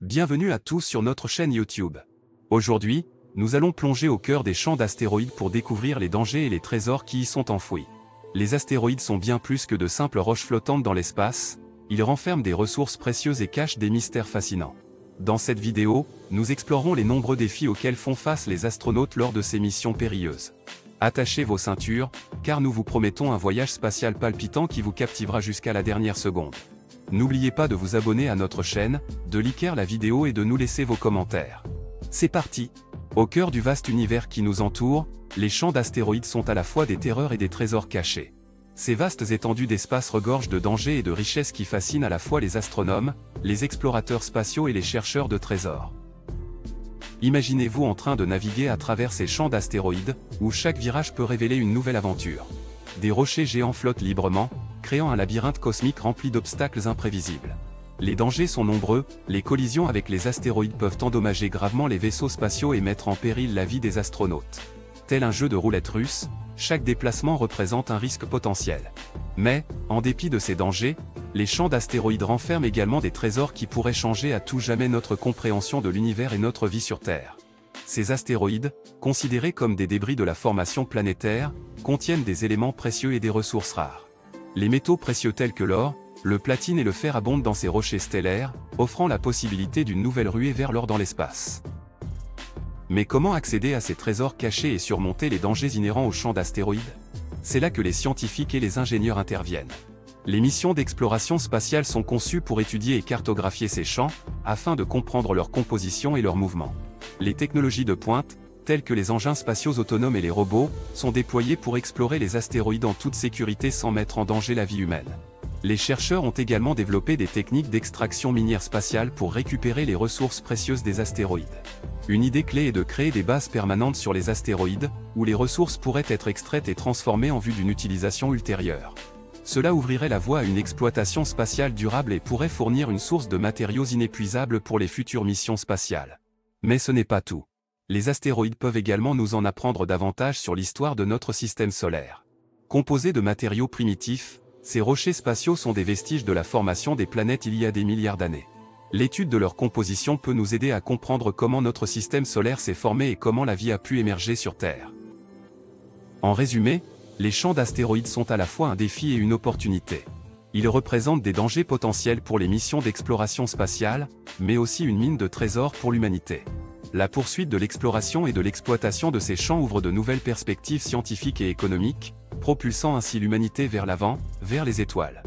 Bienvenue à tous sur notre chaîne YouTube. Aujourd'hui, nous allons plonger au cœur des champs d'astéroïdes pour découvrir les dangers et les trésors qui y sont enfouis. Les astéroïdes sont bien plus que de simples roches flottantes dans l'espace, ils renferment des ressources précieuses et cachent des mystères fascinants. Dans cette vidéo, nous explorerons les nombreux défis auxquels font face les astronautes lors de ces missions périlleuses. Attachez vos ceintures, car nous vous promettons un voyage spatial palpitant qui vous captivera jusqu'à la dernière seconde. N'oubliez pas de vous abonner à notre chaîne, de liker la vidéo et de nous laisser vos commentaires. C'est parti! Au cœur du vaste univers qui nous entoure, les champs d'astéroïdes sont à la fois des terreurs et des trésors cachés. Ces vastes étendues d'espace regorgent de dangers et de richesses qui fascinent à la fois les astronomes, les explorateurs spatiaux et les chercheurs de trésors. Imaginez-vous en train de naviguer à travers ces champs d'astéroïdes, où chaque virage peut révéler une nouvelle aventure. Des rochers géants flottent librement, créant un labyrinthe cosmique rempli d'obstacles imprévisibles. Les dangers sont nombreux, les collisions avec les astéroïdes peuvent endommager gravement les vaisseaux spatiaux et mettre en péril la vie des astronautes. Tel un jeu de roulette russe, chaque déplacement représente un risque potentiel. Mais, en dépit de ces dangers, les champs d'astéroïdes renferment également des trésors qui pourraient changer à tout jamais notre compréhension de l'univers et notre vie sur Terre. Ces astéroïdes, considérés comme des débris de la formation planétaire, contiennent des éléments précieux et des ressources rares. Les métaux précieux tels que l'or, le platine et le fer abondent dans ces rochers stellaires, offrant la possibilité d'une nouvelle ruée vers l'or dans l'espace. Mais comment accéder à ces trésors cachés et surmonter les dangers inhérents aux champs d'astéroïdes? C'est là que les scientifiques et les ingénieurs interviennent. Les missions d'exploration spatiale sont conçues pour étudier et cartographier ces champs, afin de comprendre leur composition et leur mouvement. Les technologies de pointe, telles que les engins spatiaux autonomes et les robots, sont déployés pour explorer les astéroïdes en toute sécurité sans mettre en danger la vie humaine. Les chercheurs ont également développé des techniques d'extraction minière spatiale pour récupérer les ressources précieuses des astéroïdes. Une idée clé est de créer des bases permanentes sur les astéroïdes, où les ressources pourraient être extraites et transformées en vue d'une utilisation ultérieure. Cela ouvrirait la voie à une exploitation spatiale durable et pourrait fournir une source de matériaux inépuisables pour les futures missions spatiales. Mais ce n'est pas tout. Les astéroïdes peuvent également nous en apprendre davantage sur l'histoire de notre système solaire. Composés de matériaux primitifs, ces rochers spatiaux sont des vestiges de la formation des planètes il y a des milliards d'années. L'étude de leur composition peut nous aider à comprendre comment notre système solaire s'est formé et comment la vie a pu émerger sur Terre. En résumé, les champs d'astéroïdes sont à la fois un défi et une opportunité. Ils représentent des dangers potentiels pour les missions d'exploration spatiale, mais aussi une mine de trésors pour l'humanité. La poursuite de l'exploration et de l'exploitation de ces champs ouvre de nouvelles perspectives scientifiques et économiques, propulsant ainsi l'humanité vers l'avant, vers les étoiles.